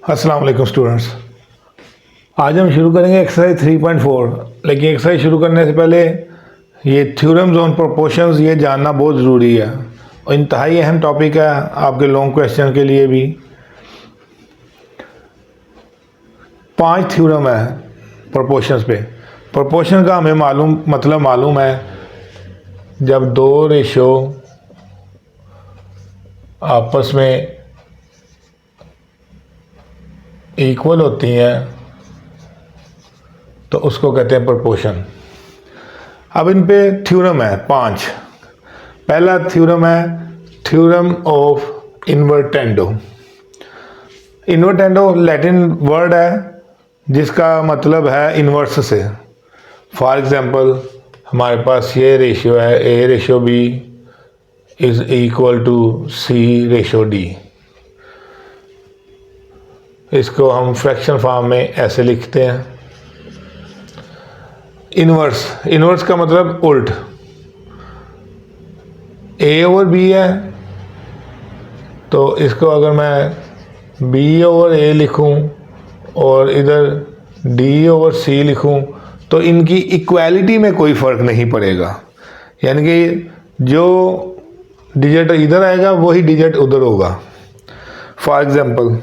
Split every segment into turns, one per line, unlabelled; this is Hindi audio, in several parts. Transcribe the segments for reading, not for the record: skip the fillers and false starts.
अस्सलाम वालेकुम स्टूडेंट्स। आज हम शुरू करेंगे एक्सरसाइज 3.4। लेकिन एक्सरसाइज शुरू करने से पहले ये थ्योरम्स ऑन प्रोपोर्शंस ये जानना बहुत ज़रूरी है और इंतहाई अहम टॉपिक है आपके लॉन्ग क्वेश्चन के लिए भी। 5 थ्योरम है प्रोपोर्शंस पे। प्रोपोर्शन का हमें मालूम है जब दो रेशो आपस में इक्वल होती हैं तो उसको कहते हैं प्रोपोर्शन। अब इन पे थ्योरम है 5। पहला थ्योरम है theorem of invertendo. Invertendo Latin word है जिसका मतलब है इन्वर्स से। फॉर एग्जांपल हमारे पास ये रेशियो है A ratio B is equal to C ratio D. इसको हम फ्रैक्शन फॉर्म में ऐसे लिखते हैं। इन्वर्स का मतलब उल्ट। ए ओवर बी है तो इसको अगर मैं बी ओवर ए लिखूं और इधर डी ओवर सी लिखूं तो इनकी इक्वालिटी में कोई फ़र्क नहीं पड़ेगा। यानी कि जो डिजिट इधर आएगा वही डिजिट उधर होगा। फॉर एग्जांपल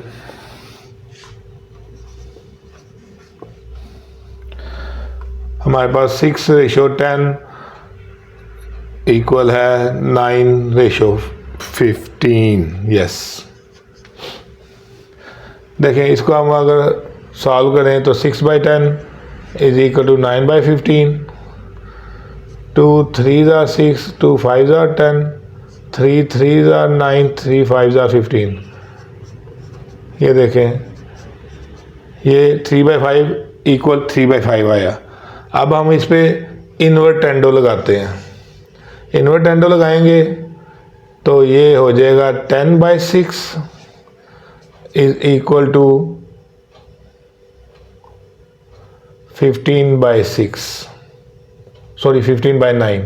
हमारे पास 6 रेशो 10 इक्वल है 9 रेशो 15। यस, देखें इसको हम अगर सॉल्व करें तो 6/10 is equal to 9/15। 2 3s are 6, 2 5s are 10, 3 3s are 9, 3 5s are 15। ये देखें ये 3/5 इक्वल 3/5 आया। अब हम इस पे इन्वर्टेंडो लगाते हैं। इन्वर्टेंडो लगाएंगे तो ये हो जाएगा 10/6 is equal to 15/6, sorry 15/9।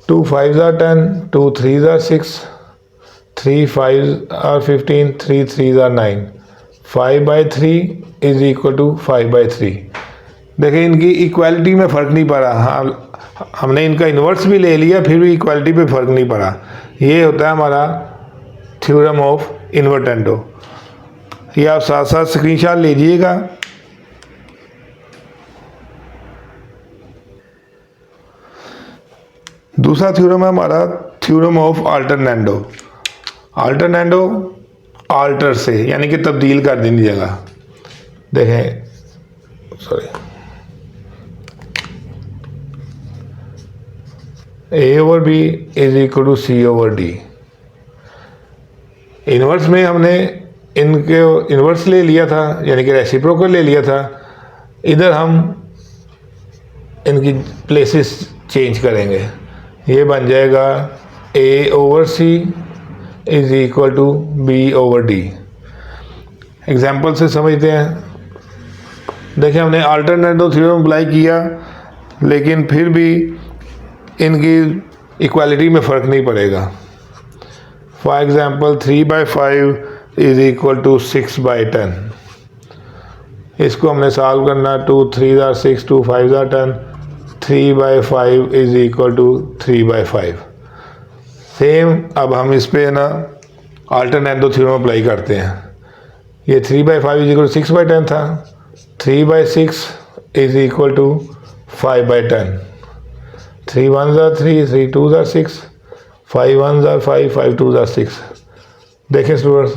2 5s are 10, 2 3s are 6, 3 5s are 15, 3 3s are 9। 5/3 is equal to 5/3। देखिए इनकी इक्वालिटी में फ़र्क नहीं पड़ा। हाँ, हमने इनका इन्वर्स भी ले लिया फिर भी इक्वालिटी पे फ़र्क नहीं पड़ा। ये होता है हमारा थ्योरम ऑफ इन्वर्टेंडो। ये आप साथ साथ स्क्रीनशॉट लीजिएगा। दूसरा थ्योरम है हमारा theorem of alternendo. Alternendo alter से यानी कि तब्दील कर देनी जगह। देखें sorry A over B is equal to C over D. Inverse में हमने इनके इन्वर्स ले लिया था यानी कि रेसिप्रोकल ले लिया था। इधर हम इनकी प्लेसेस चेंज करेंगे। ये बन जाएगा a over c is equal to b over d. Example से समझते हैं। देखिए हमने अल्टरनेटिव थ्योरम अप्लाई किया लेकिन फिर भी इनकी इक्वालिटी में फ़र्क नहीं पड़ेगा। For example 3/5 is equal to 6/10। इसको हमने सॉल्व करना। 2 3s are 6, 2 5s are 10, 3/5 is equal to 3/5। Same अब हम इस पे ना अल्टरनेटिव थ्योरम अप्लाई करते हैं। ये 3/5 इज इक्वल टू 6/10 था। 3/6 is equal to 5/10। 3 1s are 3, 3 2s are 6, 5 1s are 5, 5 2s are 6। देखें स्टूडेंट्स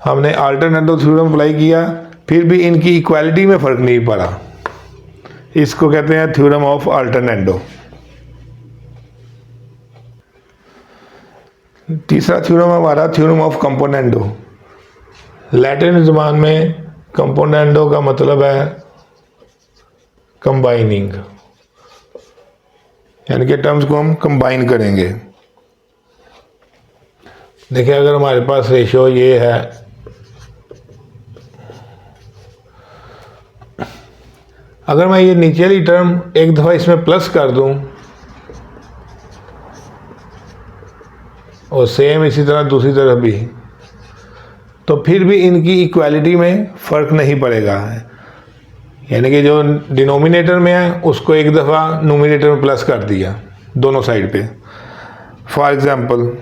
हमने अल्टरनेटिव थ्योरम अप्लाई किया फिर भी इनकी इक्वालिटी में फ़र्क नहीं पड़ा। इसको कहते हैं थ्योरम ऑफ अल्टरनेटिव। तीसरा थ्योरम हमारा थ्योरम ऑफ कंपोनेंडो। लैटिन ज़बान में कंपोनेंडो का मतलब है कंबाइनिंग, यानी कि टर्म्स को हम कंबाइन करेंगे। देखिए अगर हमारे पास रेशियो ये है, अगर मैं ये नीचे वाली टर्म एक दफ़ा इसमें प्लस कर दूं और सेम इसी तरह दूसरी तरफ भी, तो फिर भी इनकी इक्वालिटी में फ़र्क नहीं पड़ेगा। यानी कि जो डिनोमिनेटर में है उसको एक दफ़ा नोमिनेटर में प्लस कर दिया दोनों साइड पे। For example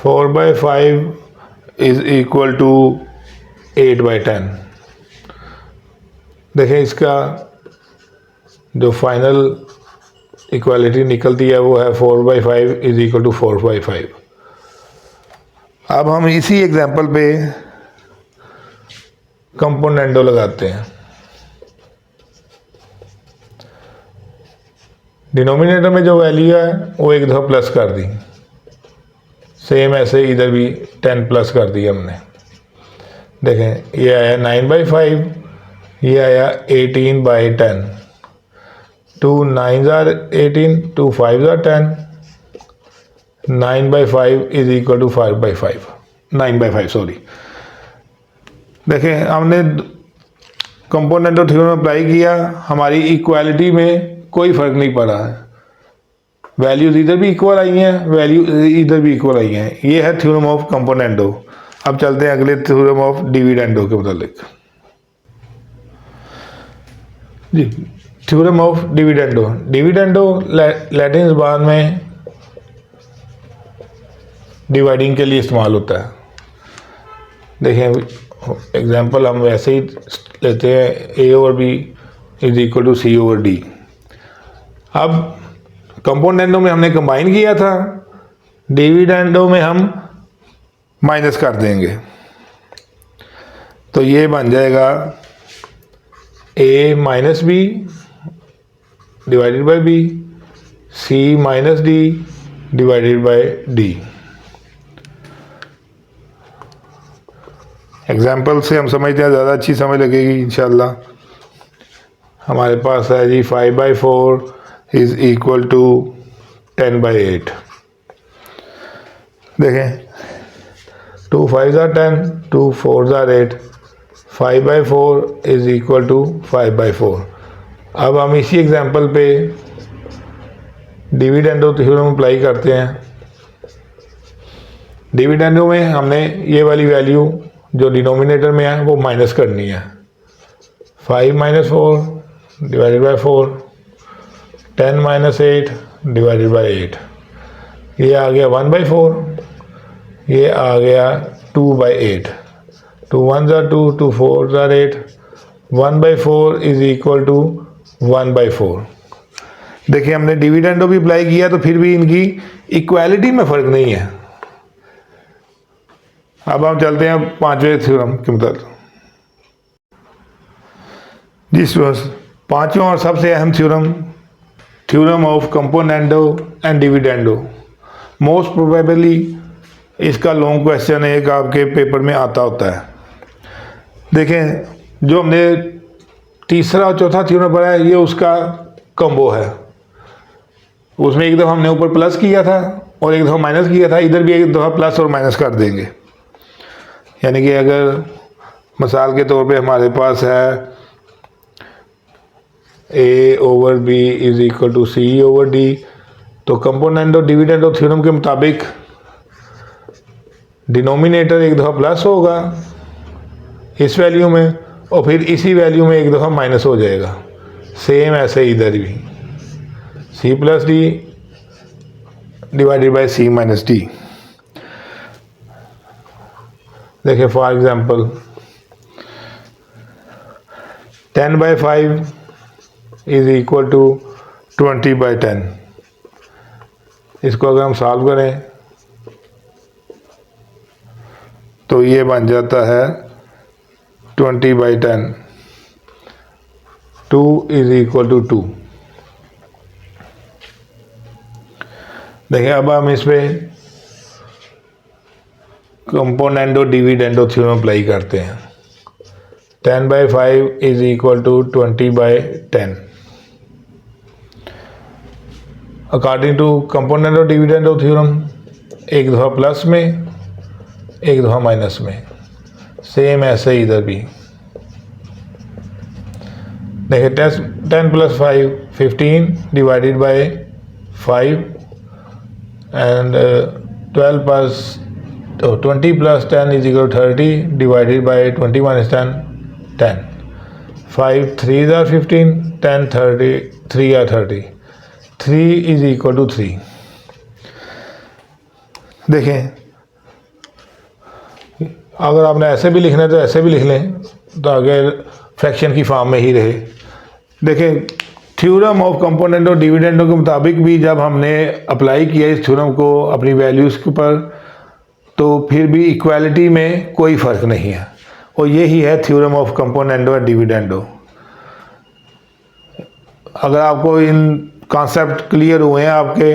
4/5 is equal to 8/10। देखें इसका जो फाइनल इक्वालिटी निकलती है वो है 4/5 इज़ इक्वल टू 4/5। अब हम इसी एग्जांपल पे कंपोनेंडो लगाते हैं। डिनोमिनेटर में जो वैल्यू है वो एक दफ़ा प्लस कर दी, सेम ऐसे इधर भी 10 प्लस कर दिया हमने। देखें ये आया 9/5, ये आया 18/10। 2 9s are 18, 2 5s are 10, 9/5 is equal to 5/5, 9/5 sorry. देखें हमने कंपोनेंटो थ्योरम अप्लाई किया, हमारी इक्वालिटी में कोई फ़र्क नहीं पड़ा है। वैल्यूज इधर भी इक्वल आई हैं, वैल्यू इधर भी इक्वल आई हैं। ये है थ्योरम ऑफ कंपोनेंटो। अब चलते हैं अगले थ्योरम ऑफ डिविडेंडो के मुतालिक। जी, theorem of dividendo. Dividendo Latin ज़बान में डिवाइडिंग के लिए इस्तेमाल होता है। देखें एग्जांपल हम वैसे ही लेते हैं, A/B is equal to C/D। अब कंपोनेंडो में हमने कंबाइन किया था, डिविडेंडो में हम माइनस कर देंगे, तो ये बन जाएगा A minus B divided by B, C minus D divided by D. Example से हम समझते हैं, ज़्यादा अच्छी समझ लगेगी इंशाल्लाह। हमारे पास है जी 5/4 इज़ इक्वल टू 10/8। देखें 2 5s are 10, 2 4s are 8, 5/4 is equal to 5/4। अब हम इसी एग्जांपल पे डिविडेंडो थ्योरम अप्लाई करते हैं। डिविडेंडो में हमने ये वाली वैल्यू जो डिनोमिनेटर में है वो माइनस करनी है। 5 - 4 डिवाइडेड बाई 4, 10 - 8 डिवाइडेड बाई 8। ये आ गया 1/4, ये आ गया 2/8। 2 1s are 2, 2 4s are 8, 1/4 is equal to 1/4। देखिए हमने डिविडेंडो भी अप्लाई किया तो फिर भी इनकी इक्वालिटी में फ़र्क नहीं है। अब हम चलते हैं पांचवें थ्योरम के मुताबिक। जिस पांचवा और सबसे अहम theorem, theorem of componendo and dividendo. Most probably इसका लॉन्ग क्वेश्चन एक आपके पेपर में आता होता है। देखें जो हमने तीसरा और चौथा थ्योरम पढ़ा है ये उसका कॉम्बो है। उसमें एक दफ़ा हमने ऊपर प्लस किया था और एक दफ़ा माइनस किया था, इधर भी एक दफ़ा प्लस और माइनस कर देंगे। यानी कि अगर मिसाल के तौर पे हमारे पास है A/B is equal to C/D, तो कंपोनेंडो डिविडेंडो थ्योरम के मुताबिक डिनोमिनेटर एक दफ़ा प्लस होगा इस वैल्यू में और फिर इसी वैल्यू में एक दफ़ा माइनस हो जाएगा। सेम ऐसे इधर भी C+D divided by C - D। देखिए for example 10/5 is equal to 20/10। इसको अगर हम सॉल्व करें तो ये बन जाता है 20/10, 2 इज इक्वल टू 2। देखिए अब हम इस पर कंपोनेंडो डिविडेंडो थ्योरम अप्लाई करते हैं। 10/5 is equal to 20/10। According to componendo dividendo theorem एक दफ़ा प्लस में एक दफ़ा माइनस में, सेम ऐसे इधर भी। देखिए 10 + 5 15 divided by 5 and 20 + 10 = 30 divided by 21 is 10 5 3s are 15 10 30 3 are 30 3 = 3। देखें अगर आपने ऐसे भी लिखना है तो ऐसे भी लिख लें ताकि फ्रैक्शन की फॉर्म में ही रहे। देखें थ्योरम ऑफ कंपोनेंट और डिविडेंडों के मुताबिक भी जब हमने अप्लाई किया इस थ्योरम को अपनी वैल्यूज़ के ऊपर तो फिर भी इक्वालिटी में कोई फ़र्क नहीं है और यही है थ्योरम ऑफ कंपोनेंडो और डिविडेंडो। अगर आपको इन कॉन्सेप्ट क्लियर हुए हैं आपके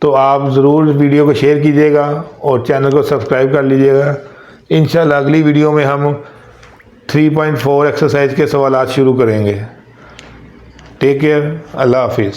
तो आप ज़रूर वीडियो को शेयर कीजिएगा और चैनल को सब्सक्राइब कर लीजिएगा। इंशाल्लाह अगली वीडियो में हम 3.4 एक्सरसाइज के सवालात शुरू करेंगे। टेक केयर, अल्लाह हाफिज़।